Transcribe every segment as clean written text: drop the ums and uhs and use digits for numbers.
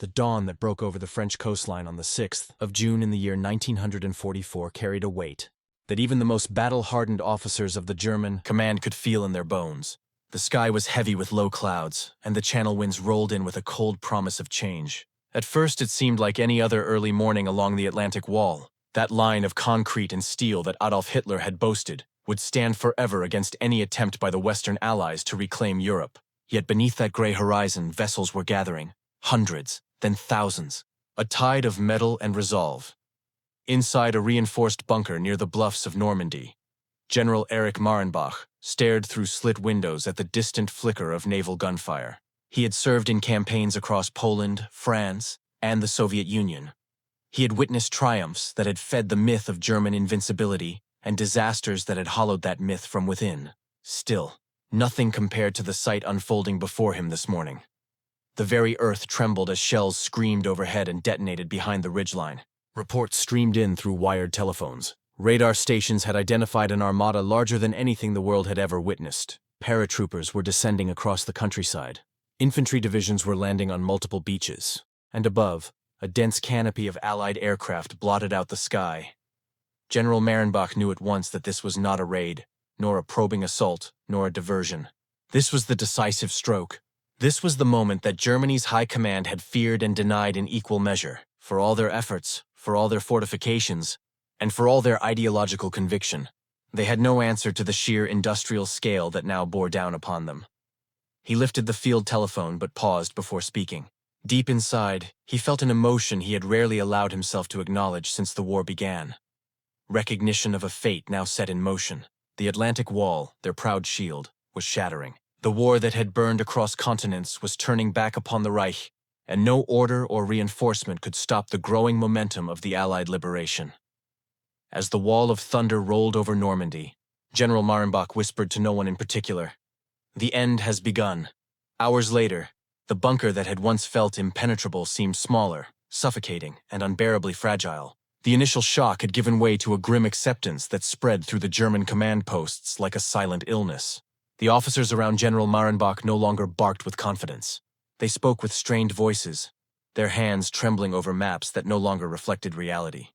The dawn that broke over the French coastline on the 6th of June in the year 1944 carried a weight that even the most battle-hardened officers of the German command could feel in their bones. The sky was heavy with low clouds, and the channel winds rolled in with a cold promise of change. At first it seemed like any other early morning along the Atlantic Wall. That line of concrete and steel that Adolf Hitler had boasted would stand forever against any attempt by the Western Allies to reclaim Europe. Yet beneath that gray horizon, vessels were gathering, hundreds, then thousands, a tide of metal and resolve. Inside a reinforced bunker near the bluffs of Normandy, General Erich Marenbach stared through slit windows at the distant flicker of naval gunfire. He had served in campaigns across Poland, France, and the Soviet Union. He had witnessed triumphs that had fed the myth of German invincibility and disasters that had hollowed that myth from within. Still, nothing compared to the sight unfolding before him this morning. The very earth trembled as shells screamed overhead and detonated behind the ridgeline. Reports streamed in through wired telephones. Radar stations had identified an armada larger than anything the world had ever witnessed. Paratroopers were descending across the countryside. Infantry divisions were landing on multiple beaches. And above, a dense canopy of Allied aircraft blotted out the sky. General Marenbach knew at once that this was not a raid, nor a probing assault, nor a diversion. This was the decisive stroke. This was the moment that Germany's high command had feared and denied in equal measure. For all their efforts, for all their fortifications, and for all their ideological conviction, they had no answer to the sheer industrial scale that now bore down upon them. He lifted the field telephone but paused before speaking. Deep inside, he felt an emotion he had rarely allowed himself to acknowledge since the war began. Recognition of a fate now set in motion. The Atlantic Wall, their proud shield, was shattering. The war that had burned across continents was turning back upon the Reich, and no order or reinforcement could stop the growing momentum of the Allied liberation. As the wall of thunder rolled over Normandy, General Marenbach whispered to no one in particular, "The end has begun." Hours later, the bunker that had once felt impenetrable seemed smaller, suffocating, and unbearably fragile. The initial shock had given way to a grim acceptance that spread through the German command posts like a silent illness. The officers around General Marenbach no longer barked with confidence. They spoke with strained voices, their hands trembling over maps that no longer reflected reality.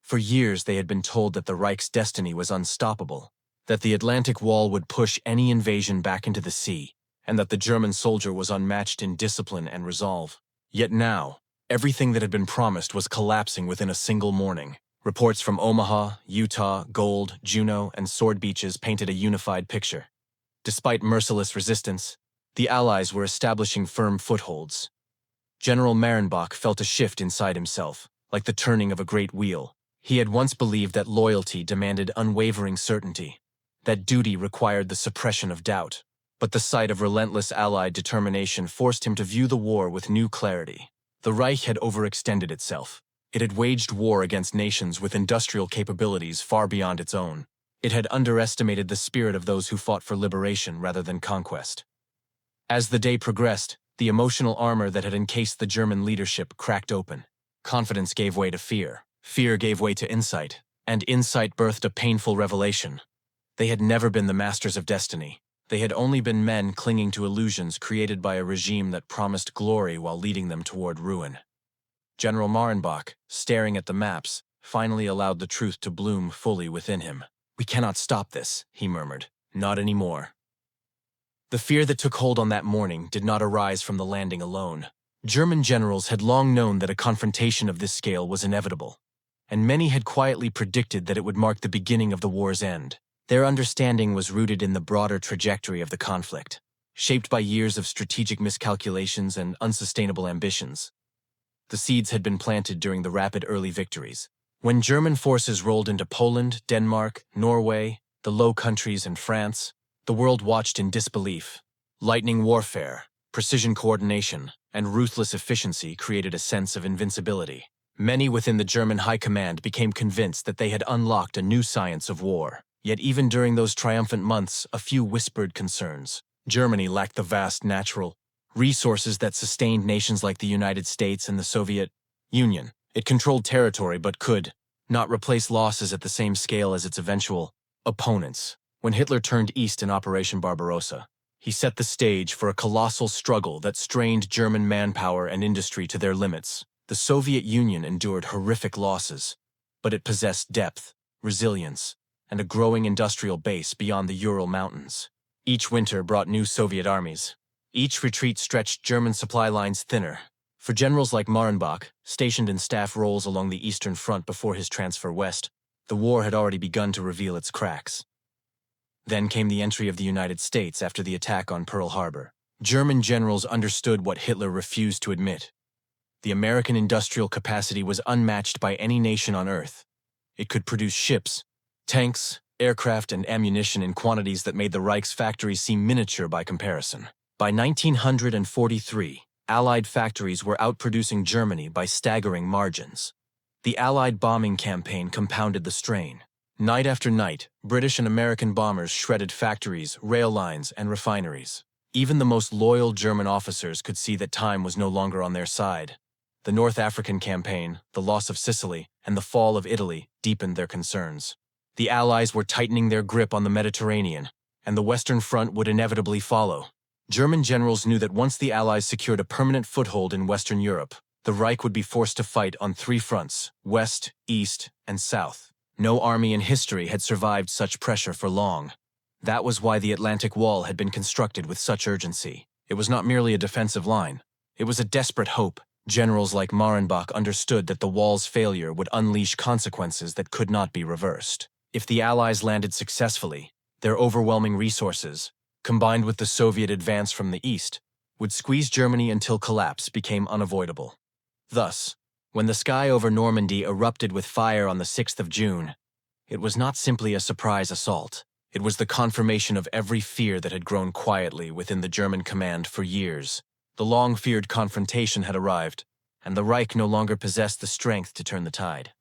For years they had been told that the Reich's destiny was unstoppable, that the Atlantic Wall would push any invasion back into the sea, and that the German soldier was unmatched in discipline and resolve. Yet now, everything that had been promised was collapsing within a single morning. Reports from Omaha, Utah, Gold, Juneau, and Sword Beaches painted a unified picture. Despite merciless resistance, the Allies were establishing firm footholds. General Marenbach felt a shift inside himself, like the turning of a great wheel. He had once believed that loyalty demanded unwavering certainty, that duty required the suppression of doubt. But the sight of relentless Allied determination forced him to view the war with new clarity. The Reich had overextended itself. It had waged war against nations with industrial capabilities far beyond its own. It had underestimated the spirit of those who fought for liberation rather than conquest. As the day progressed, the emotional armor that had encased the German leadership cracked open. Confidence gave way to fear. Fear gave way to insight, and insight birthed a painful revelation. They had never been the masters of destiny. They had only been men clinging to illusions created by a regime that promised glory while leading them toward ruin. General Marenbach, staring at the maps, finally allowed the truth to bloom fully within him. "We cannot stop this," he murmured. "Not anymore." The fear that took hold on that morning did not arise from the landing alone. German generals had long known that a confrontation of this scale was inevitable, and many had quietly predicted that it would mark the beginning of the war's end. Their understanding was rooted in the broader trajectory of the conflict, shaped by years of strategic miscalculations and unsustainable ambitions. The seeds had been planted during the rapid early victories. When German forces rolled into Poland, Denmark, Norway, the Low Countries, and France, the world watched in disbelief. Lightning warfare, precision coordination, and ruthless efficiency created a sense of invincibility. Many within the German high command became convinced that they had unlocked a new science of war. Yet even during those triumphant months, a few whispered concerns. Germany lacked the vast natural resources that sustained nations like the United States and the Soviet Union. It controlled territory but could not replace losses at the same scale as its eventual opponents. When Hitler turned east in Operation Barbarossa, He set the stage for a colossal struggle that strained German manpower and industry to their limits. The Soviet Union endured horrific losses, but it possessed depth, resilience, and a growing industrial base beyond the Ural Mountains. Each winter brought new Soviet armies. Each retreat stretched German supply lines thinner. For generals like Marenbach, stationed in staff roles along the Eastern Front before his transfer west, the war had already begun to reveal its cracks. Then came the entry of the United States after the attack on Pearl Harbor. German generals understood what Hitler refused to admit. The American industrial capacity was unmatched by any nation on Earth. It could produce ships, tanks, aircraft, and ammunition in quantities that made the Reich's factories seem miniature by comparison. By 1943, Allied factories were outproducing Germany by staggering margins. The Allied bombing campaign compounded the strain. Night after night, British and American bombers shredded factories, rail lines, and refineries. Even the most loyal German officers could see that time was no longer on their side. The North African campaign, the loss of Sicily, and the fall of Italy deepened their concerns. The Allies were tightening their grip on the Mediterranean, and the Western Front would inevitably follow. German generals knew that once the Allies secured a permanent foothold in Western Europe, the Reich would be forced to fight on three fronts: west, east, and south. No army in history had survived such pressure for long. That was why the Atlantic Wall had been constructed with such urgency. It was not merely a defensive line. It was a desperate hope. Generals like Marenbach understood that the wall's failure would unleash consequences that could not be reversed. If the Allies landed successfully, their overwhelming resources, combined with the Soviet advance from the east, would squeeze Germany until collapse became unavoidable. Thus, when the sky over Normandy erupted with fire on the 6th of June, it was not simply a surprise assault. It was the confirmation of every fear that had grown quietly within the German command for years. The long-feared confrontation had arrived, and the Reich no longer possessed the strength to turn the tide.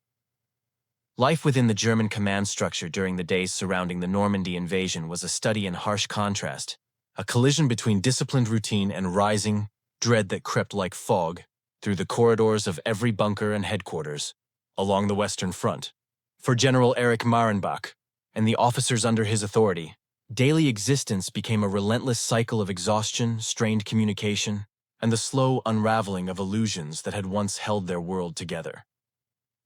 Life within the German command structure during the days surrounding the Normandy invasion was a study in harsh contrast, a collision between disciplined routine and rising dread that crept like fog through the corridors of every bunker and headquarters along the Western Front. For General Erich Marenbach and the officers under his authority, daily existence became a relentless cycle of exhaustion, strained communication, and the slow unraveling of illusions that had once held their world together.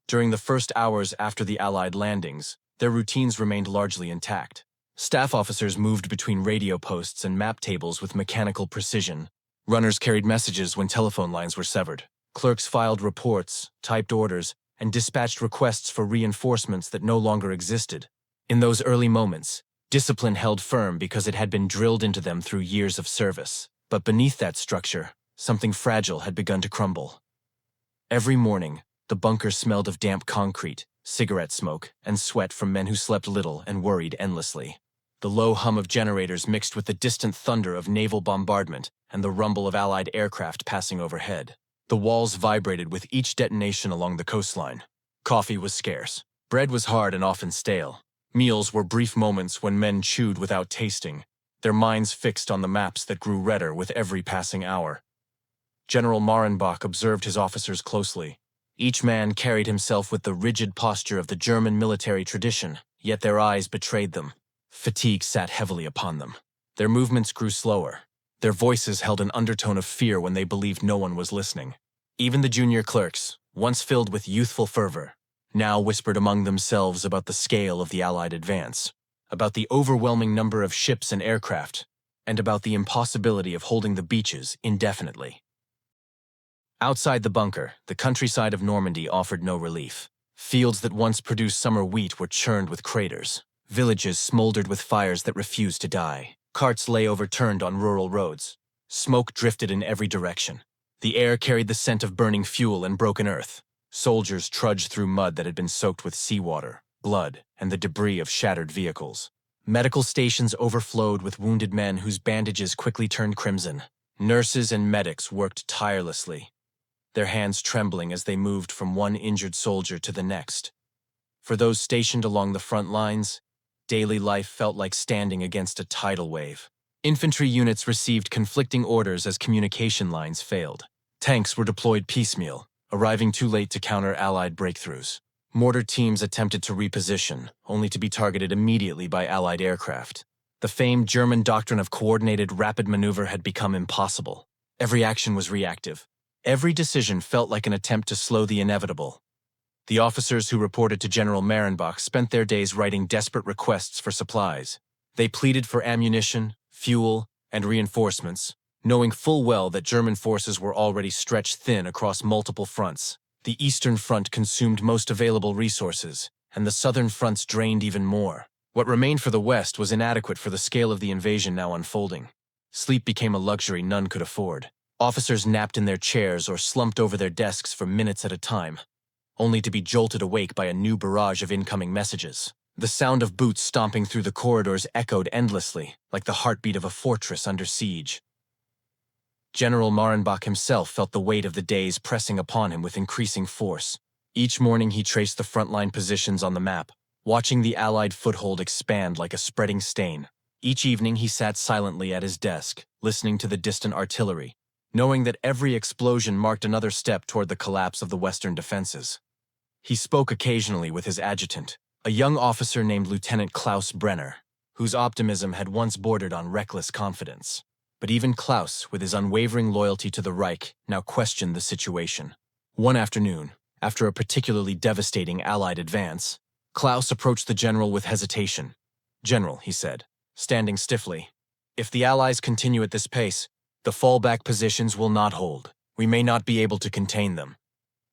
During the first hours after the Allied landings, their routines remained largely intact. Staff officers moved between radio posts and map tables with mechanical precision. Runners carried messages when telephone lines were severed. Clerks filed reports, typed orders, and dispatched requests for reinforcements that no longer existed. In those early moments, discipline held firm because it had been drilled into them through years of service. But beneath that structure, something fragile had begun to crumble. Every morning, the bunker smelled of damp concrete, cigarette smoke, and sweat from men who slept little and worried endlessly. The low hum of generators mixed with the distant thunder of naval bombardment and the rumble of Allied aircraft passing overhead. The walls vibrated with each detonation along the coastline. Coffee was scarce. Bread was hard and often stale. Meals were brief moments when men chewed without tasting, their minds fixed on the maps that grew redder with every passing hour. General Marenbach observed his officers closely. Each man carried himself with the rigid posture of the German military tradition, yet their eyes betrayed them. Fatigue sat heavily upon them. Their movements grew slower. Their voices held an undertone of fear when they believed no one was listening. Even the junior clerks, once filled with youthful fervor, now whispered among themselves about the scale of the Allied advance, about the overwhelming number of ships and aircraft, and about the impossibility of holding the beaches indefinitely. Outside the bunker, the countryside of Normandy offered no relief. Fields that once produced summer wheat were churned with craters. Villages smoldered with fires that refused to die. Carts lay overturned on rural roads. Smoke drifted in every direction. The air carried the scent of burning fuel and broken earth. Soldiers trudged through mud that had been soaked with seawater, blood, and the debris of shattered vehicles. Medical stations overflowed with wounded men whose bandages quickly turned crimson. Nurses and medics worked tirelessly, their hands trembling as they moved from one injured soldier to the next. For those stationed along the front lines, daily life felt like standing against a tidal wave. Infantry units received conflicting orders as communication lines failed. Tanks were deployed piecemeal, arriving too late to counter Allied breakthroughs. Mortar teams attempted to reposition, only to be targeted immediately by Allied aircraft. The famed German doctrine of coordinated rapid maneuver had become impossible. Every action was reactive. Every decision felt like an attempt to slow the inevitable. The officers who reported to General Marenbach spent their days writing desperate requests for supplies. They pleaded for ammunition, fuel, and reinforcements, knowing full well that German forces were already stretched thin across multiple fronts. The Eastern Front consumed most available resources, and the Southern fronts drained even more. What remained for the West was inadequate for the scale of the invasion now unfolding. Sleep became a luxury none could afford. Officers napped in their chairs or slumped over their desks for minutes at a time, only to be jolted awake by a new barrage of incoming messages. The sound of boots stomping through the corridors echoed endlessly, like the heartbeat of a fortress under siege. General Marenbach himself felt the weight of the days pressing upon him with increasing force. Each morning he traced the frontline positions on the map, watching the Allied foothold expand like a spreading stain. Each evening he sat silently at his desk, listening to the distant artillery, knowing that every explosion marked another step toward the collapse of the Western defenses. He spoke occasionally with his adjutant, a young officer named Lieutenant Klaus Brenner, whose optimism had once bordered on reckless confidence. But even Klaus, with his unwavering loyalty to the Reich, now questioned the situation. One afternoon, after a particularly devastating Allied advance, Klaus approached the general with hesitation. "General," he said, standing stiffly, "if the Allies continue at this pace, the fallback positions will not hold. We may not be able to contain them."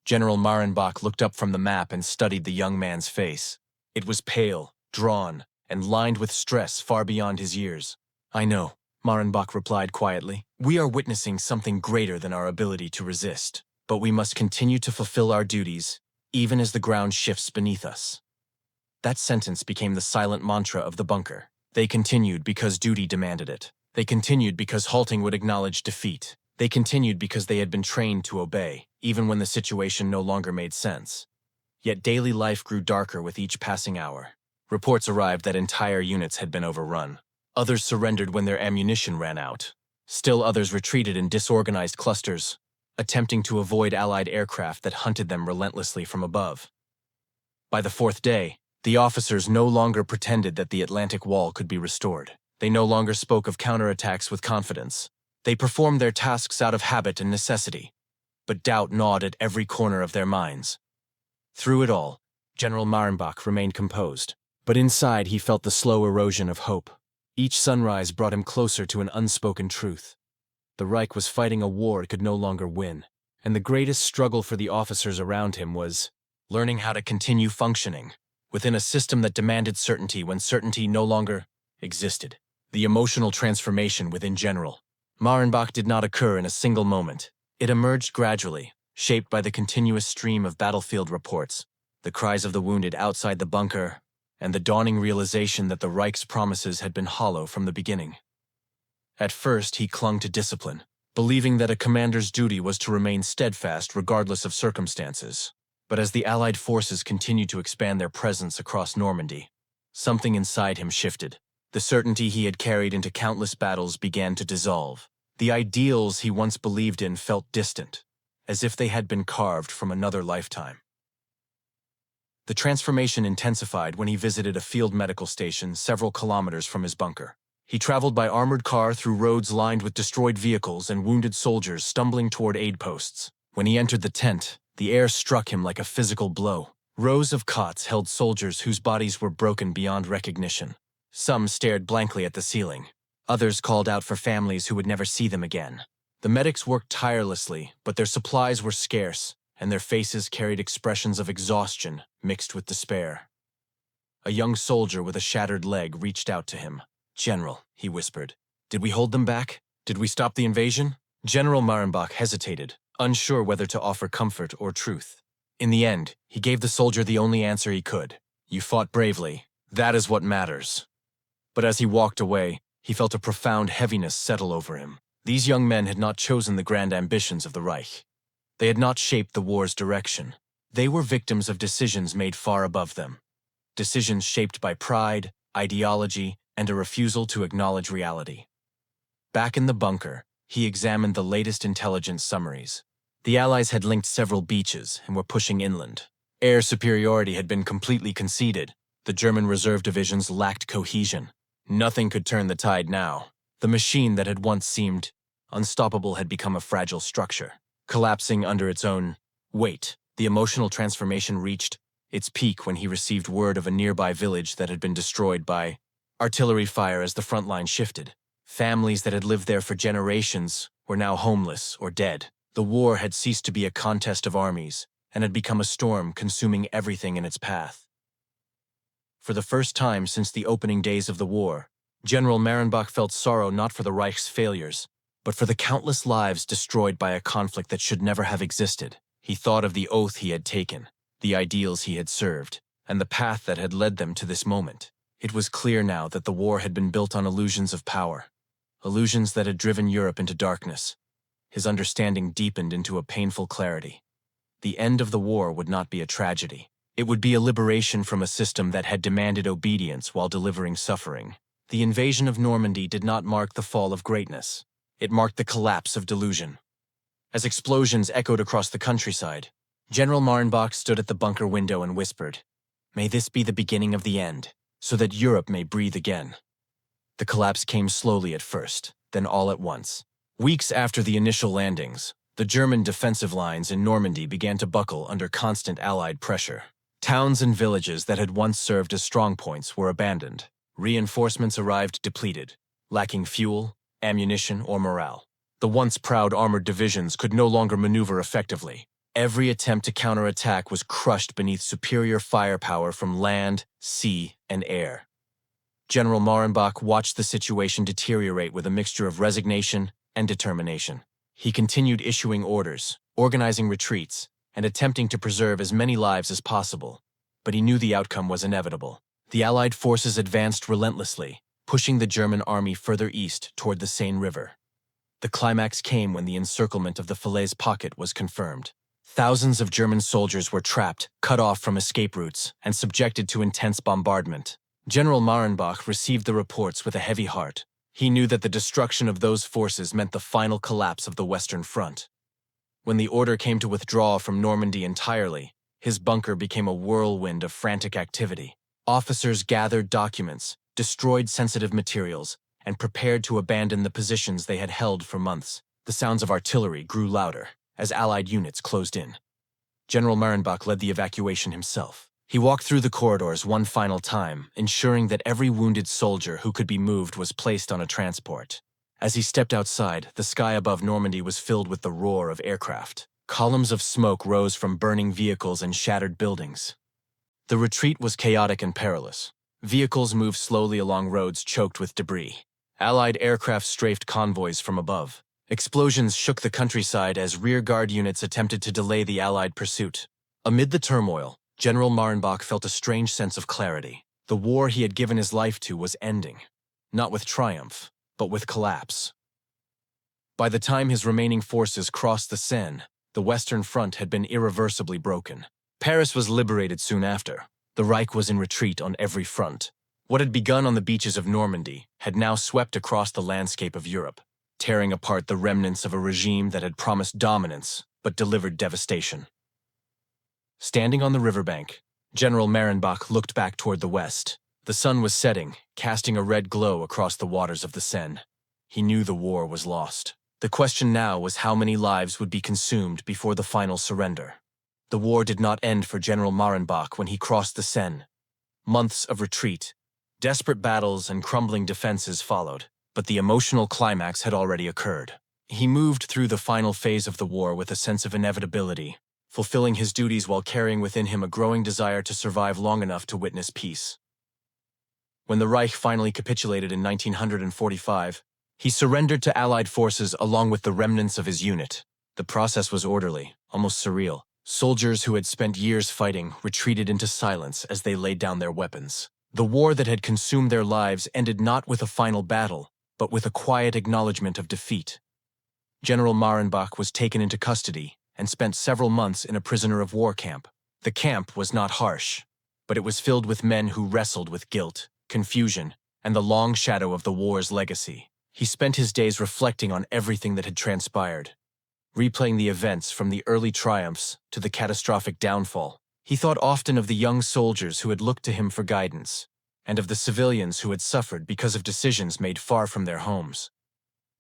General Marenbach looked up from the map and studied the young man's face. It was pale, drawn, and lined with stress far beyond his years. "I know," Marenbach replied quietly. "We are witnessing something greater than our ability to resist, but we must continue to fulfill our duties, even as the ground shifts beneath us." That sentence became the silent mantra of the bunker. They continued because duty demanded it. They continued because halting would acknowledge defeat. They continued because they had been trained to obey, even when the situation no longer made sense. Yet daily life grew darker with each passing hour. Reports arrived that entire units had been overrun. Others surrendered when their ammunition ran out. Still others retreated in disorganized clusters, attempting to avoid Allied aircraft that hunted them relentlessly from above. By the fourth day, the officers no longer pretended that the Atlantic Wall could be restored. They no longer spoke of counterattacks with confidence. They performed their tasks out of habit and necessity, but doubt gnawed at every corner of their minds. Through it all, General Marenbach remained composed, but inside he felt the slow erosion of hope. Each sunrise brought him closer to an unspoken truth. The Reich was fighting a war it could no longer win, and the greatest struggle for the officers around him was learning how to continue functioning within a system that demanded certainty when certainty no longer existed. The emotional transformation within General Marenbach did not occur in a single moment. It emerged gradually, shaped by the continuous stream of battlefield reports, the cries of the wounded outside the bunker, and the dawning realization that the Reich's promises had been hollow from the beginning. At first, he clung to discipline, believing that a commander's duty was to remain steadfast regardless of circumstances. But as the Allied forces continued to expand their presence across Normandy, something inside him shifted. The certainty he had carried into countless battles began to dissolve. The ideals he once believed in felt distant, as if they had been carved from another lifetime. The transformation intensified when he visited a field medical station several kilometers from his bunker. He traveled by armored car through roads lined with destroyed vehicles and wounded soldiers stumbling toward aid posts. When he entered the tent, the air struck him like a physical blow. Rows of cots held soldiers whose bodies were broken beyond recognition. Some stared blankly at the ceiling. Others called out for families who would never see them again. The medics worked tirelessly, but their supplies were scarce, and their faces carried expressions of exhaustion mixed with despair. A young soldier with a shattered leg reached out to him. "General," he whispered, "did we hold them back? Did we stop the invasion?" General Marenbach hesitated, unsure whether to offer comfort or truth. In the end, he gave the soldier the only answer he could. "You fought bravely. That is what matters." But as he walked away, he felt a profound heaviness settle over him. These young men had not chosen the grand ambitions of the Reich. They had not shaped the war's direction. They were victims of decisions made far above them. Decisions shaped by pride, ideology, and a refusal to acknowledge reality. Back in the bunker, he examined the latest intelligence summaries. The Allies had linked several beaches and were pushing inland. Air superiority had been completely conceded. The German reserve divisions lacked cohesion. Nothing could turn the tide now. The machine that had once seemed unstoppable had become a fragile structure, collapsing under its own weight. The emotional transformation reached its peak when he received word of a nearby village that had been destroyed by artillery fire as the front line shifted. Families that had lived there for generations were now homeless or dead. The war had ceased to be a contest of armies and had become a storm consuming everything in its path. For the first time since the opening days of the war, General Marenbach felt sorrow not for the Reich's failures, but for the countless lives destroyed by a conflict that should never have existed. He thought of the oath he had taken, the ideals he had served, and the path that had led them to this moment. It was clear now that the war had been built on illusions of power, illusions that had driven Europe into darkness. His understanding deepened into a painful clarity. The end of the war would not be a tragedy. It would be a liberation from a system that had demanded obedience while delivering suffering. The invasion of Normandy did not mark the fall of greatness. It marked the collapse of delusion. As explosions echoed across the countryside, General Marenbach stood at the bunker window and whispered, "May this be the beginning of the end, so that Europe may breathe again." The collapse came slowly at first, then all at once. Weeks after the initial landings, the German defensive lines in Normandy began to buckle under constant Allied pressure. Towns and villages that had once served as strongpoints were abandoned. Reinforcements arrived depleted, lacking fuel, ammunition, or morale. The once proud armored divisions could no longer maneuver effectively. Every attempt to counterattack was crushed beneath superior firepower from land, sea, and air. General Marenbach watched the situation deteriorate with a mixture of resignation and determination. He continued issuing orders, organizing retreats, and attempting to preserve as many lives as possible, but he knew the outcome was inevitable. The Allied forces advanced relentlessly, pushing the German army further east toward the Seine River. The climax came when the encirclement of the Falaise pocket was confirmed. Thousands of German soldiers were trapped, cut off from escape routes, and subjected to intense bombardment. General Marenbach received the reports with a heavy heart. He knew that the destruction of those forces meant the final collapse of the Western Front. When the order came to withdraw from Normandy entirely, his bunker became a whirlwind of frantic activity. Officers gathered documents, destroyed sensitive materials, and prepared to abandon the positions they had held for months. The sounds of artillery grew louder as Allied units closed in. General Marenbach led the evacuation himself. He walked through the corridors one final time, ensuring that every wounded soldier who could be moved was placed on a transport. As he stepped outside, the sky above Normandy was filled with the roar of aircraft. Columns of smoke rose from burning vehicles and shattered buildings. The retreat was chaotic and perilous. Vehicles moved slowly along roads choked with debris. Allied aircraft strafed convoys from above. Explosions shook the countryside as rearguard units attempted to delay the Allied pursuit. Amid the turmoil, General Marenbach felt a strange sense of clarity. The war he had given his life to was ending, not with triumph, but with collapse. By the time his remaining forces crossed the Seine, the Western Front had been irreversibly broken. Paris was liberated soon after. The Reich was in retreat on every front. What had begun on the beaches of Normandy had now swept across the landscape of Europe, tearing apart the remnants of a regime that had promised dominance but delivered devastation. Standing on the riverbank, General Marenbach looked back toward the west. The sun was setting, casting a red glow across the waters of the Seine. He knew the war was lost. The question now was how many lives would be consumed before the final surrender. The war did not end for General Marenbach when he crossed the Seine. Months of retreat, desperate battles, and crumbling defenses followed, but the emotional climax had already occurred. He moved through the final phase of the war with a sense of inevitability, fulfilling his duties while carrying within him a growing desire to survive long enough to witness peace. When the Reich finally capitulated in 1945, he surrendered to Allied forces along with the remnants of his unit. The process was orderly, almost surreal. Soldiers who had spent years fighting retreated into silence as they laid down their weapons. The war that had consumed their lives ended not with a final battle, but with a quiet acknowledgement of defeat. General Marenbach was taken into custody and spent several months in a prisoner of war camp. The camp was not harsh, but it was filled with men who wrestled with guilt, confusion, and the long shadow of the war's legacy. He spent his days reflecting on everything that had transpired, replaying the events from the early triumphs to the catastrophic downfall. He thought often of the young soldiers who had looked to him for guidance, and of the civilians who had suffered because of decisions made far from their homes.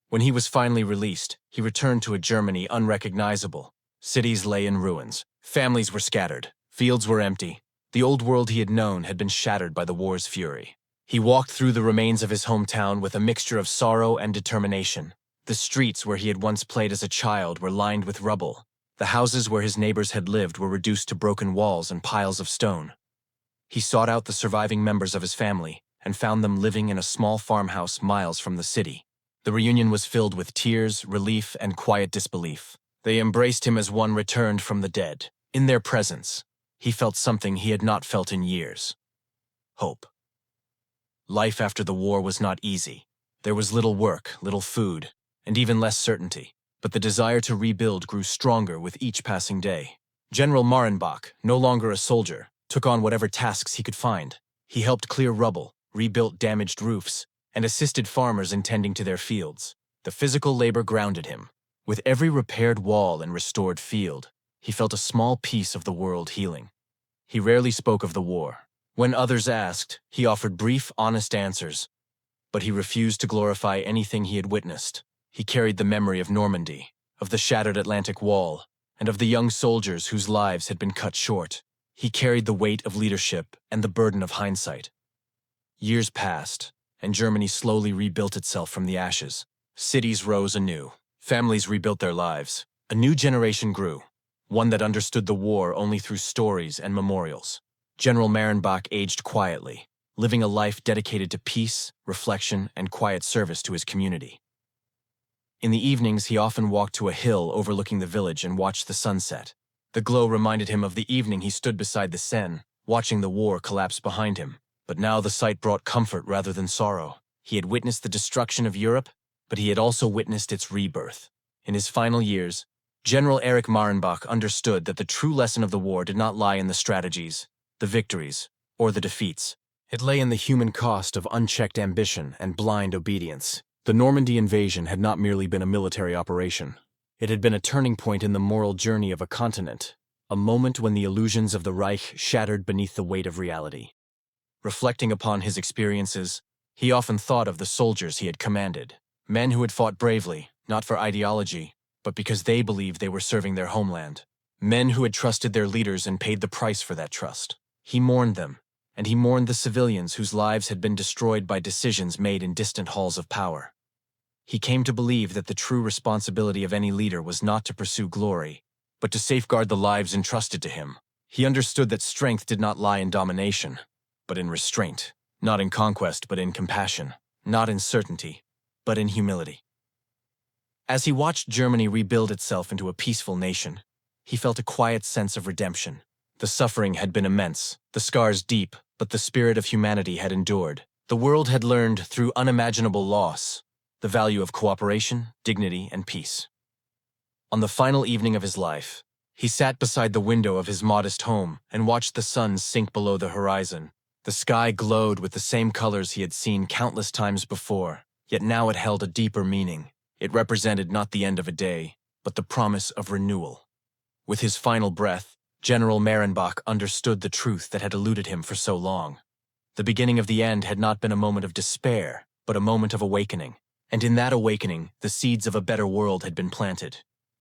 When he was finally released, he returned to a Germany unrecognizable. Cities lay in ruins, families were scattered, fields were empty. The old world he had known had been shattered by the war's fury. He walked through the remains of his hometown with a mixture of sorrow and determination. The streets where he had once played as a child were lined with rubble. The houses where his neighbors had lived were reduced to broken walls and piles of stone. He sought out the surviving members of his family and found them living in a small farmhouse miles from the city. The reunion was filled with tears, relief, and quiet disbelief. They embraced him as one returned from the dead. In their presence, he felt something he had not felt in years: hope. Life after the war was not easy. There was little work, little food, and even less certainty. But the desire to rebuild grew stronger with each passing day. General Marenbach, no longer a soldier, took on whatever tasks he could find. He helped clear rubble, rebuilt damaged roofs, and assisted farmers in tending to their fields. The physical labor grounded him. With every repaired wall and restored field, he felt a small piece of the world healing. He rarely spoke of the war. When others asked, he offered brief, honest answers, but he refused to glorify anything he had witnessed. He carried the memory of Normandy, of the shattered Atlantic Wall, and of the young soldiers whose lives had been cut short. He carried the weight of leadership and the burden of hindsight. Years passed, and Germany slowly rebuilt itself from the ashes. Cities rose anew. Families rebuilt their lives. A new generation grew, one that understood the war only through stories and memorials. General Marenbach aged quietly, living a life dedicated to peace, reflection, and quiet service to his community. In the evenings, he often walked to a hill overlooking the village and watched the sunset. The glow reminded him of the evening he stood beside the Seine, watching the war collapse behind him. But now the sight brought comfort rather than sorrow. He had witnessed the destruction of Europe, but he had also witnessed its rebirth. In his final years, General Erich Marenbach understood that the true lesson of the war did not lie in the strategies, the victories, or the defeats. It lay in the human cost of unchecked ambition and blind obedience. The Normandy invasion had not merely been a military operation. It had been a turning point in the moral journey of a continent, a moment when the illusions of the Reich shattered beneath the weight of reality. Reflecting upon his experiences, he often thought of the soldiers he had commanded, men who had fought bravely, not for ideology, but because they believed they were serving their homeland, men who had trusted their leaders and paid the price for that trust. He mourned them, and he mourned the civilians whose lives had been destroyed by decisions made in distant halls of power. He came to believe that the true responsibility of any leader was not to pursue glory, but to safeguard the lives entrusted to him. He understood that strength did not lie in domination, but in restraint, not in conquest, but in compassion, not in certainty, but in humility. As he watched Germany rebuild itself into a peaceful nation, he felt a quiet sense of redemption. The suffering had been immense, the scars deep, but the spirit of humanity had endured. The world had learned, through unimaginable loss, the value of cooperation, dignity, and peace. On the final evening of his life, he sat beside the window of his modest home and watched the sun sink below the horizon. The sky glowed with the same colors he had seen countless times before, yet now it held a deeper meaning. It represented not the end of a day, but the promise of renewal. With his final breath, General Marenbach understood the truth that had eluded him for so long. The beginning of the end had not been a moment of despair, but a moment of awakening. And in that awakening, the seeds of a better world had been planted.